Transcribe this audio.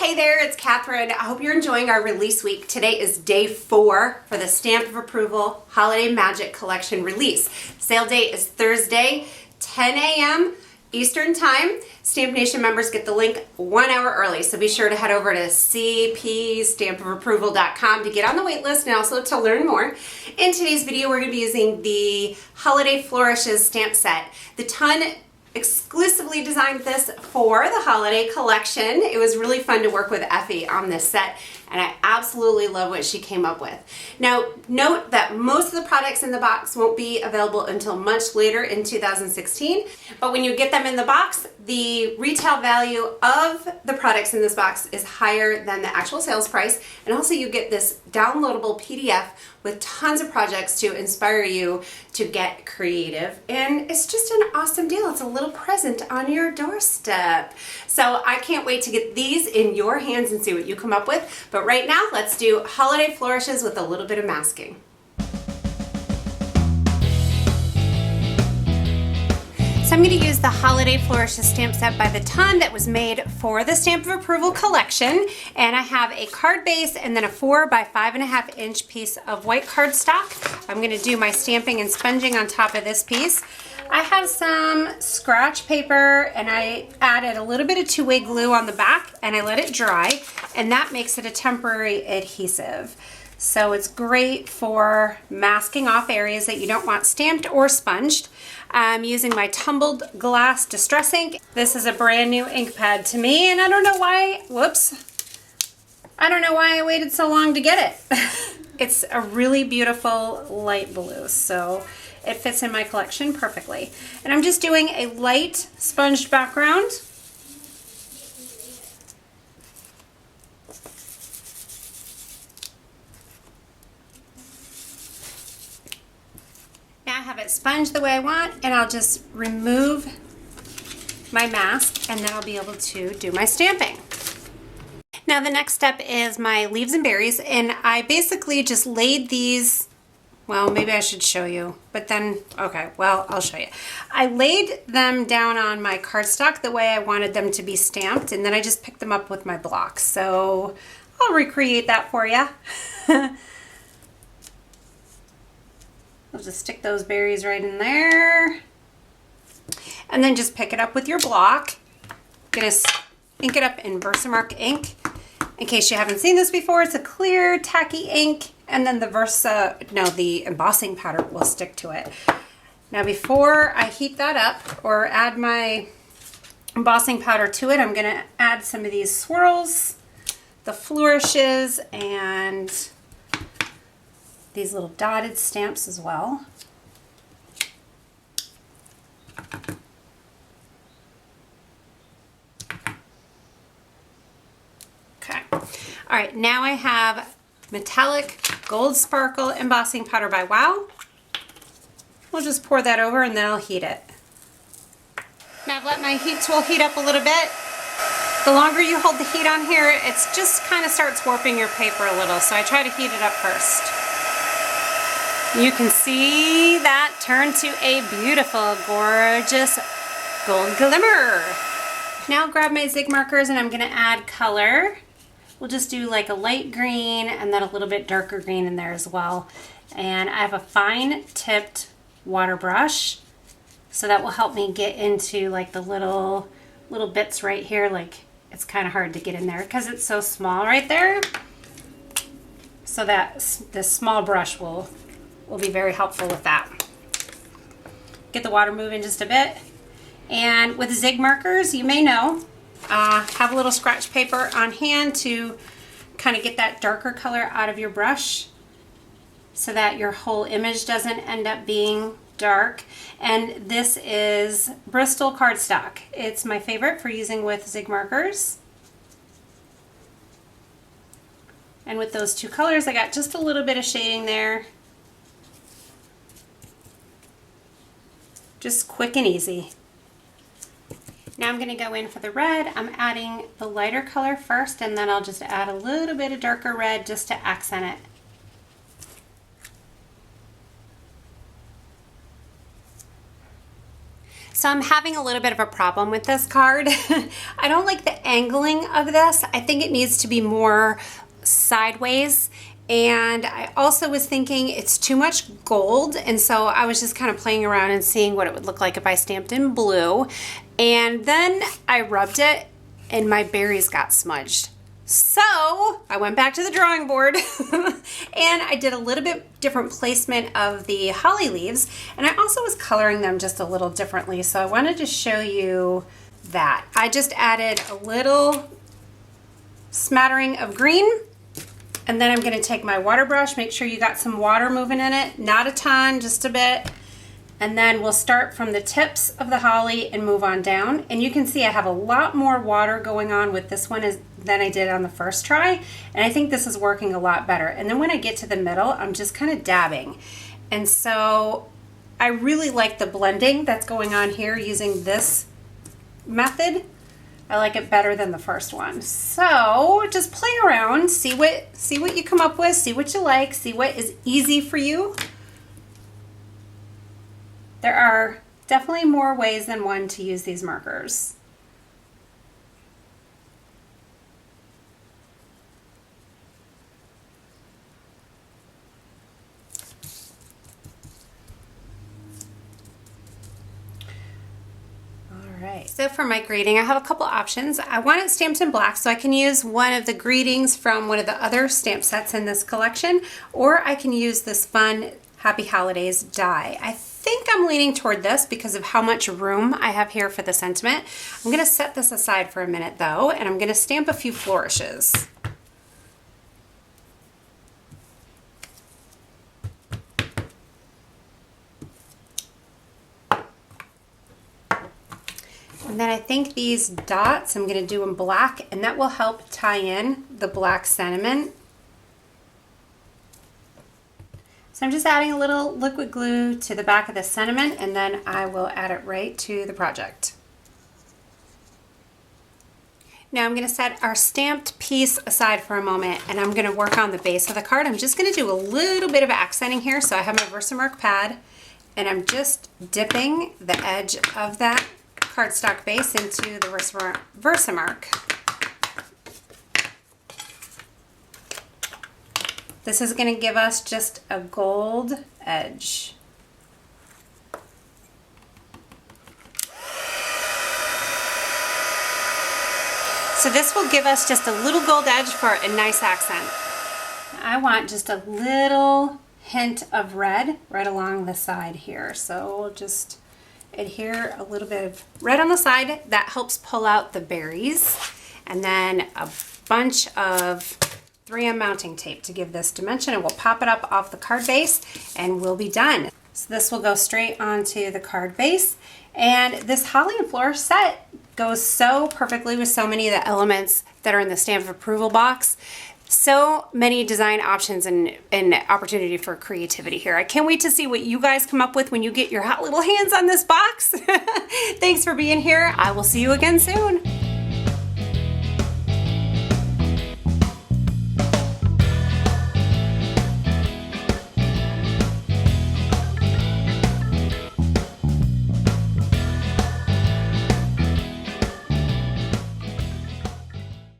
Hey there, it's Catherine. I hope you're enjoying our release week. Today is day 4 for the Stamp of Approval Holiday Magic Collection release. Sale date is Thursday, 10 a.m. Eastern Time. Stamp Nation members get the link 1 hour early, so be sure to head over to cpstampofapproval.com to get on the wait list and also to learn more. In today's video, we're going to be using the Holiday Flourishes stamp set. The Ton exclusively designed this for the holiday collection. It was really fun to work with Effie on this set, and I absolutely love what she came up with. Now, note that most of the products in the box won't be available until much later in 2016, but when you get them in the box, the retail value of the products in this box is higher than the actual sales price, and also you get this downloadable PDF with tons of projects to inspire you to get creative, and it's just an awesome deal. It's a little present on your doorstep. So I can't wait to get these in your hands and see what you come up with. But right now, let's do Holiday Flourishes with a little bit of masking. So I'm going to use the Holiday Flourishes stamp set by the Ton that was made for the Stamp of Approval collection. And I have a card base and then a 4 by 5.5 inch piece of white cardstock. I'm going to do my stamping and sponging on top of this piece. I have some scratch paper and I added a little bit of two-way glue on the back and I let it dry, and that makes it a temporary adhesive. So it's great for masking off areas that you don't want stamped or sponged. I'm using my tumbled glass distress ink. This is a brand new ink pad to me, and I don't know why, I don't know why I waited so long to get it. It's a really beautiful light blue, so it fits in my collection perfectly. And I'm just doing a light sponged background. Now I have it sponged the way I want, and I'll just remove my mask and then I'll be able to do my stamping. Now the next step is my leaves and berries, and I basically just laid these, well, maybe I should show you, but then, okay, well, I'll show you. I laid them down on my cardstock the way I wanted them to be stamped, and then I just picked them up with my blocks. So I'll recreate that for you. I'll just stick those berries right in there, and then just pick it up with your block. Gonna ink it up in Versamark ink. In case you haven't seen this before, it's a clear tacky ink, and then the embossing powder will stick to it. Now before I heat that up or add my embossing powder to it, I'm gonna add some of these swirls, the flourishes, and these little dotted stamps as well. Okay. All right, now I have metallic gold sparkle embossing powder by Wow. We'll just pour that over and then I'll heat it. Now I've let my heat tool heat up a little bit. The longer you hold the heat on here, it's just kind of starts warping your paper a little, so I try to heat it up first. You can see that turn to a beautiful, gorgeous gold glimmer. Now I'll grab my zig markers and I'm going to add color. We'll just do like a light green and then a little bit darker green in there as well. And I have a fine tipped water brush, so that will help me get into like the little bits right here. Like, it's kind of hard to get in there because it's so small right there. So that this small brush will be very helpful with that. Get the water moving just a bit. And with zig markers, you may know, have a little scratch paper on hand to kind of get that darker color out of your brush so that your whole image doesn't end up being dark. And this is Bristol cardstock. It's my favorite for using with zig markers. And with those two colors, I got just a little bit of shading there. Just quick and easy. Now I'm going to go in for the red. I'm adding the lighter color first, and then I'll just add a little bit of darker red just to accent it. So I'm having a little bit of a problem with this card. I don't like the angling of this. I think it needs to be more sideways. And I also was thinking it's too much gold. And so I was just kind of playing around and seeing what it would look like if I stamped in blue. And then I rubbed it and my berries got smudged. So I went back to the drawing board and I did a little bit different placement of the holly leaves, and I also was coloring them just a little differently. So I wanted to show you that. I just added a little smattering of green, and then I'm going to take my water brush, make sure you got some water moving in it, not a ton, just a bit. And then we'll start from the tips of the holly and move on down. And you can see I have a lot more water going on with this one than I did on the first try. And I think this is working a lot better. And then when I get to the middle, I'm just kind of dabbing. And so I really like the blending that's going on here using this method. I like it better than the first one. So just play around, see what you come up with, see what you like, see what is easy for you. There are definitely more ways than one to use these markers. All right, so for my greeting, I have a couple options. I want it stamped in black, so I can use one of the greetings from one of the other stamp sets in this collection, or I can use this fun Happy Holidays die. I think I'm leaning toward this because of how much room I have here for the sentiment. I'm going to set this aside for a minute though, and I'm going to stamp a few flourishes. And then I think these dots, I'm going to do in black, and that will help tie in the black sentiment. So I'm just adding a little liquid glue to the back of the sentiment, and then I will add it right to the project. Now I'm going to set our stamped piece aside for a moment, and I'm going to work on the base of the card. I'm just going to do a little bit of accenting here. So I have my Versamark pad, and I'm just dipping the edge of that cardstock base into the Versamark. This is going to give us just a gold edge. So this will give us just a little gold edge for a nice accent. I want just a little hint of red right along the side here. So we'll just adhere a little bit of red on the side. That helps pull out the berries. And then a bunch of 3M mounting tape to give this dimension, and we'll pop it up off the card base and we'll be done. So this will go straight onto the card base, and this holly and flourish set goes so perfectly with so many of the elements that are in the stamp of approval box. So many design options and opportunity for creativity here. I can't wait to see what you guys come up with when you get your hot little hands on this box. Thanks for being here. I will see you again soon.